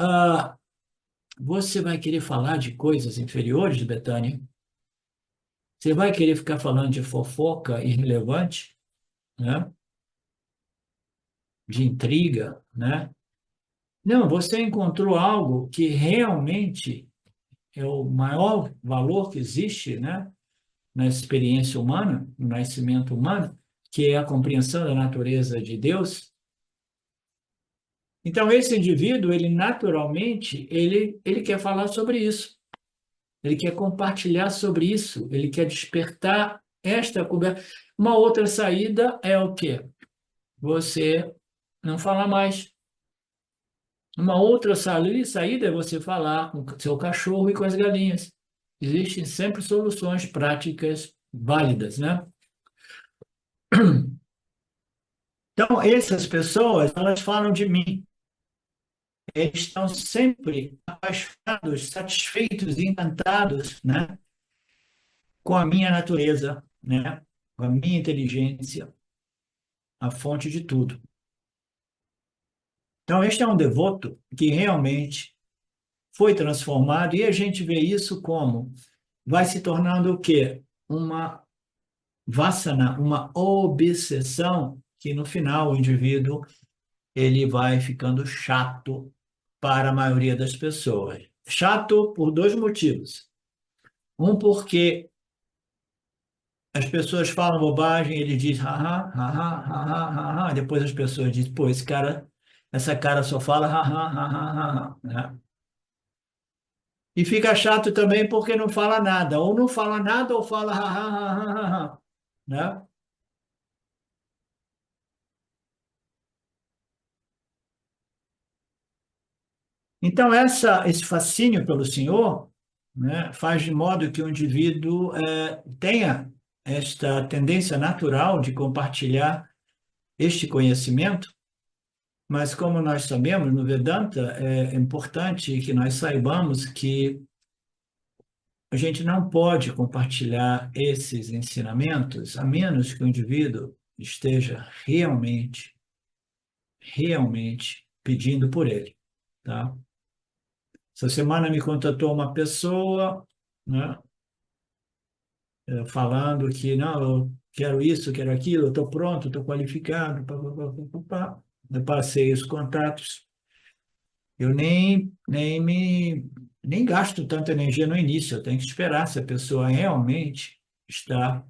você vai querer falar de coisas inferiores, Betânia? Você vai querer ficar falando de fofoca irrelevante, né? De intriga, né? Não, você encontrou algo que realmente é o maior valor que existe, né, na experiência humana, no nascimento humano, que é a compreensão da natureza de Deus. Então, esse indivíduo, ele naturalmente, ele quer falar sobre isso. Ele quer compartilhar sobre isso. Ele quer despertar esta conversa. Uma outra saída é o quê? Você não falar mais. Uma outra saída é você falar com o seu cachorro e com as galinhas. Existem sempre soluções práticas válidas, né? Então, essas pessoas, elas falam de mim. Eles estão sempre apaixonados, satisfeitos e encantados, né, com a minha natureza, né, com a minha inteligência, a fonte de tudo. Então, este é um devoto que realmente foi transformado, e a gente vê isso como vai se tornando o quê? Uma vassana, uma obsessão, que no final o indivíduo ele vai ficando chato para a maioria das pessoas. Chato por dois motivos. Um, porque as pessoas falam bobagem, ele diz haha, haha, haha, haha. Depois as pessoas dizem, pô, essa cara só fala haha, haha, haha, né? E fica chato também porque não fala nada, ou não fala nada ou fala haha, haha, haha, né? Então, esse fascínio pelo Senhor, né, faz de modo que o indivíduo tenha esta tendência natural de compartilhar este conhecimento, mas como nós sabemos, no Vedanta, é importante que nós saibamos que a gente não pode compartilhar esses ensinamentos a menos que o indivíduo esteja realmente pedindo por ele, tá? Essa semana me contatou uma pessoa, né, falando que não, eu quero isso, quero aquilo, eu estou pronto, estou qualificado, pá, pá, pá, pá, pá, pá. Eu passei os contatos. Eu nem gasto tanta energia no início, eu tenho que esperar se a pessoa realmente está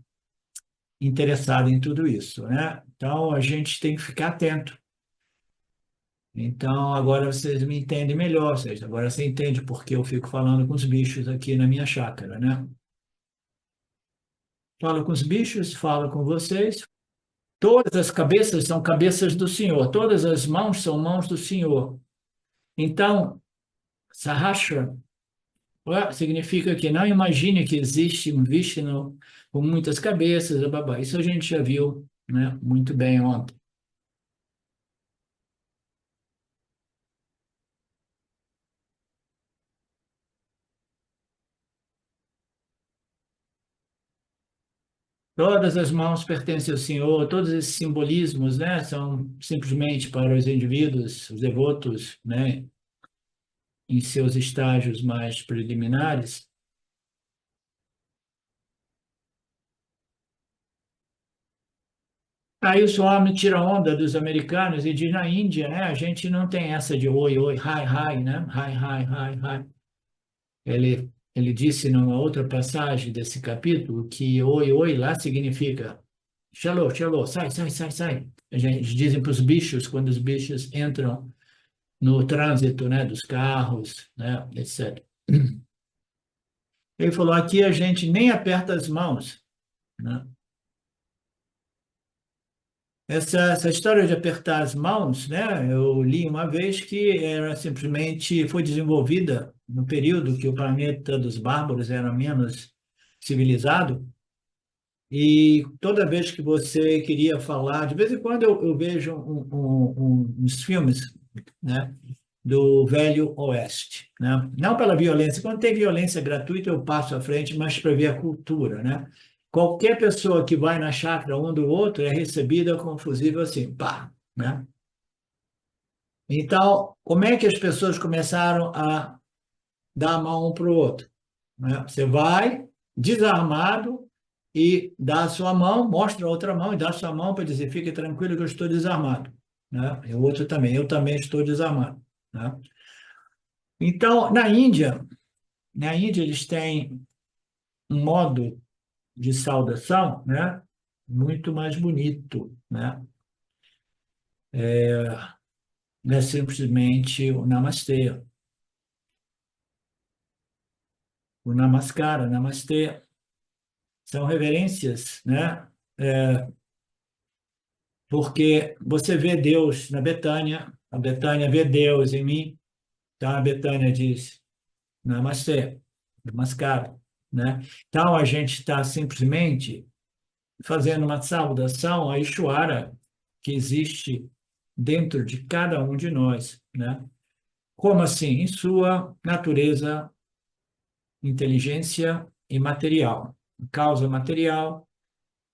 interessada em tudo isso, né? Então, a gente tem que ficar atento. Então, agora vocês me entendem melhor, seja, agora você entende por que eu fico falando com os bichos aqui na minha chácara, né? Falo com os bichos, falo com vocês. Todas as cabeças são cabeças do Senhor, todas as mãos são mãos do Senhor. Então, Sahasra significa que não imagine que existe um Vishnu com muitas cabeças, babá. Isso a gente já viu, né, muito bem ontem. Todas as mãos pertencem ao Senhor, todos esses simbolismos, né, são simplesmente para os indivíduos, os devotos, né, em seus estágios mais preliminares. Aí o Swami tira onda dos americanos e diz na Índia, né, a gente não tem essa de oi, oi, hi, hi, né, hi, hi, hi, hi. Ele disse numa outra passagem desse capítulo que oi, oi lá significa shalom, shalom, sai, sai, sai, sai. A gente dizem para os bichos, quando os bichos entram no trânsito, né, dos carros, né, etc. Ele falou, aqui a gente nem aperta as mãos, né? Essa história de apertar as mãos, né? Eu li uma vez que era simplesmente foi desenvolvida no período que o planeta dos bárbaros era menos civilizado, e toda vez que você queria falar, de vez em quando eu vejo uns filmes, né, do Velho Oeste, né? Não pela violência, quando tem violência gratuita eu passo à frente, mas para ver a cultura, né? Qualquer pessoa que vai na chácara um do outro é recebida com um fusível assim, pá, né? Então, como é que as pessoas começaram a dar a mão um para o outro, né? Você vai desarmado e dá a sua mão, mostra a outra mão e dá a sua mão para dizer, fique tranquilo que eu estou desarmado, né? E o outro também, eu também estou desarmado. né? Então, na Índia eles têm um modo de saudação, né, muito mais bonito, né? Não é simplesmente o namastê, o namaskara, namastê, são reverências, né? Porque você vê Deus na Betânia, a Betânia vê Deus em mim, então a Betânia diz namastê, namaskara, né? Então a gente está simplesmente fazendo uma saudação a Ishvara que existe dentro de cada um de nós, né? Como assim? Em sua natureza, inteligência e material. A causa material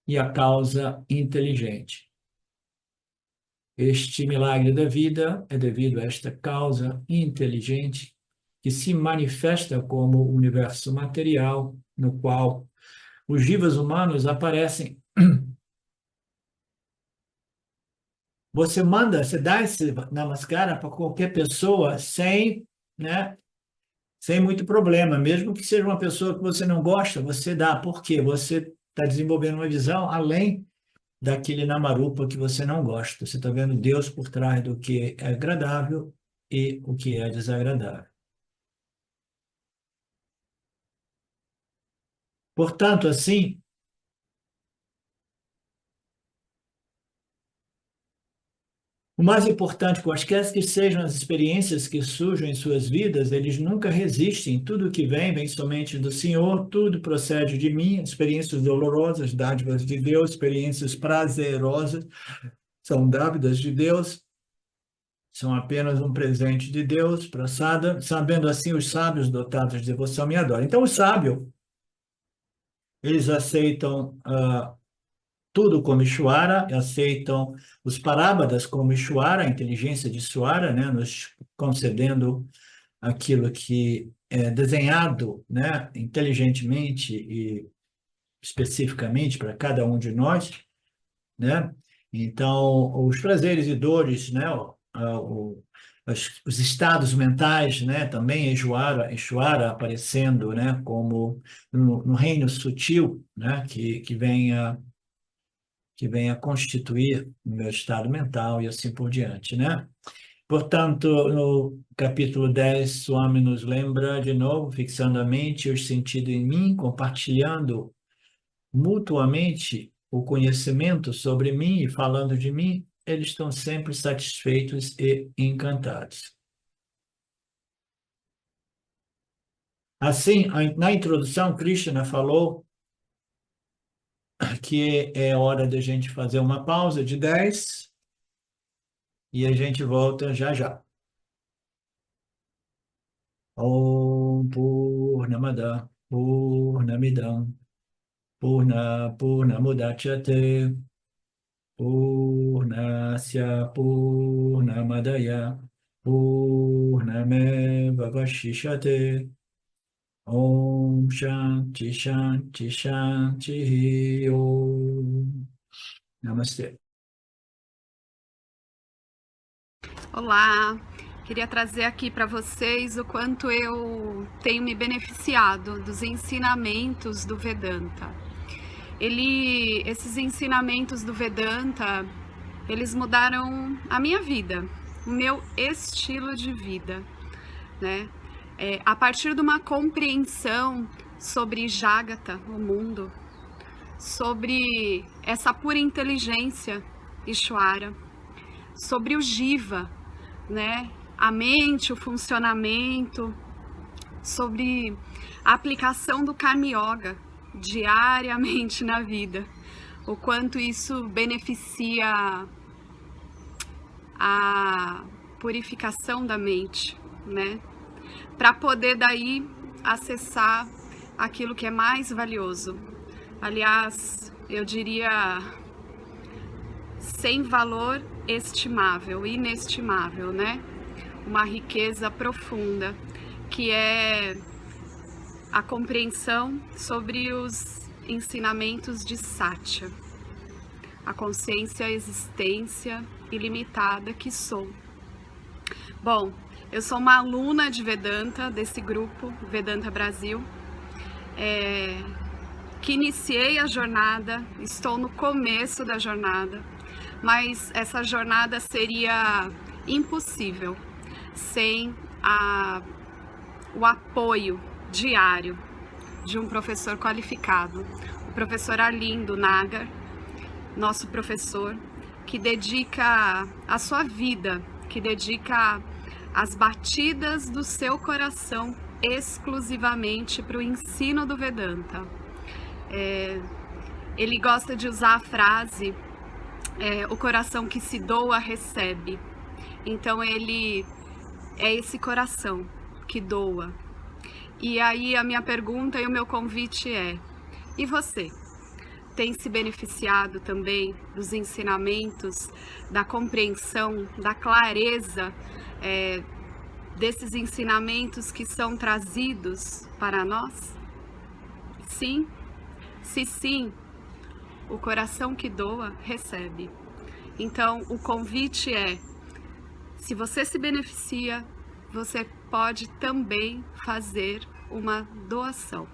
e a causa inteligente. Este milagre da vida é devido a esta causa inteligente que se manifesta como o universo material no qual os jivas humanos aparecem. Você dá esse namaskara para qualquer pessoa sem, né, sem muito problema, mesmo que seja uma pessoa que você não gosta, você dá. Por quê? Você está desenvolvendo uma visão além daquele namarupa que você não gosta. Você está vendo Deus por trás do que é agradável e o que é desagradável. Portanto, assim, o mais importante, quaisquer que sejam as experiências que surjam em suas vidas, eles nunca resistem. Tudo que vem somente do Senhor, tudo procede de mim. Experiências dolorosas, dádivas de Deus, experiências prazerosas, são dávidas de Deus, são apenas um presente de Deus para Sada. Sabendo assim, os sábios dotados de devoção me adoram. Então, o sábio, eles aceitam tudo como Ishvara, aceitam os parábadas como Ishvara, a inteligência de Ishvara, né, nos concedendo aquilo que é desenhado, né, inteligentemente e especificamente para cada um de nós, né? Então, os prazeres e dores, né, os estados mentais, né, também é Ishvara aparecendo, né, como no reino sutil, né, que venha constituir o meu estado mental e assim por diante, né? Portanto, no capítulo 10, Swami nos lembra de novo, fixando a mente e os sentidos em mim, compartilhando mutuamente o conhecimento sobre mim e falando de mim, eles estão sempre satisfeitos e encantados. Assim, na introdução, Krishna falou que é hora da gente fazer uma pausa de 10 e a gente volta já já. Om Purnamada Purnamidam Purnamudachyate Purnasya Purnamadaya Purnameva Vashishate Om Shanti Shanti Shanti Om Namastê. Olá, queria trazer aqui para vocês o quanto eu tenho me beneficiado dos ensinamentos do Vedanta. Esses ensinamentos do Vedanta, eles mudaram a minha vida, o meu estilo de vida, né? A partir de uma compreensão sobre Jagata, o mundo, sobre essa pura inteligência Ishvara, sobre o Jiva, né? A mente, o funcionamento, sobre a aplicação do Karma Yoga diariamente na vida, o quanto isso beneficia a purificação da mente, né? Para poder daí acessar aquilo que é mais valioso. Aliás, eu diria sem valor estimável, inestimável, né? Uma riqueza profunda, que é a compreensão sobre os ensinamentos de Satya, a consciência, a existência ilimitada que sou. Bom, Eu sou uma aluna de Vedanta, desse grupo, Vedanta Brasil, que iniciei a jornada, estou no começo da jornada, mas essa jornada seria impossível sem o apoio diário de um professor qualificado, o professor Arlindo Nagar, nosso professor, que dedica a sua vida, que dedica as batidas do seu coração exclusivamente para o ensino do Vedanta. Ele gosta de usar a frase, o coração que se doa recebe. Então ele é esse coração que doa. E aí a minha pergunta e o meu convite é: e você? Tem se beneficiado também dos ensinamentos, da compreensão, da clareza desses ensinamentos que são trazidos para nós? Sim? Se sim, o coração que doa recebe. Então o convite é: se você se beneficia, você pode também fazer uma doação.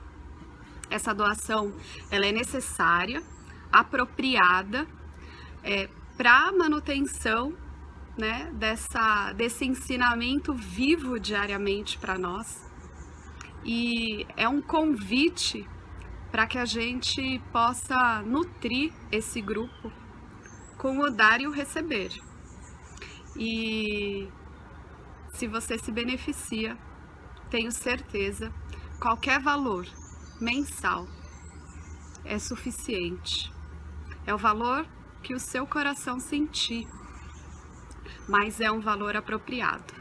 Essa doação, ela é necessária, apropriada, para a manutenção, né, desse ensinamento vivo diariamente para nós. E é um convite para que a gente possa nutrir esse grupo com o dar e o receber. E se você se beneficia, tenho certeza, qualquer valor mensal é suficiente. É o valor que o seu coração sentir, mas é um valor apropriado.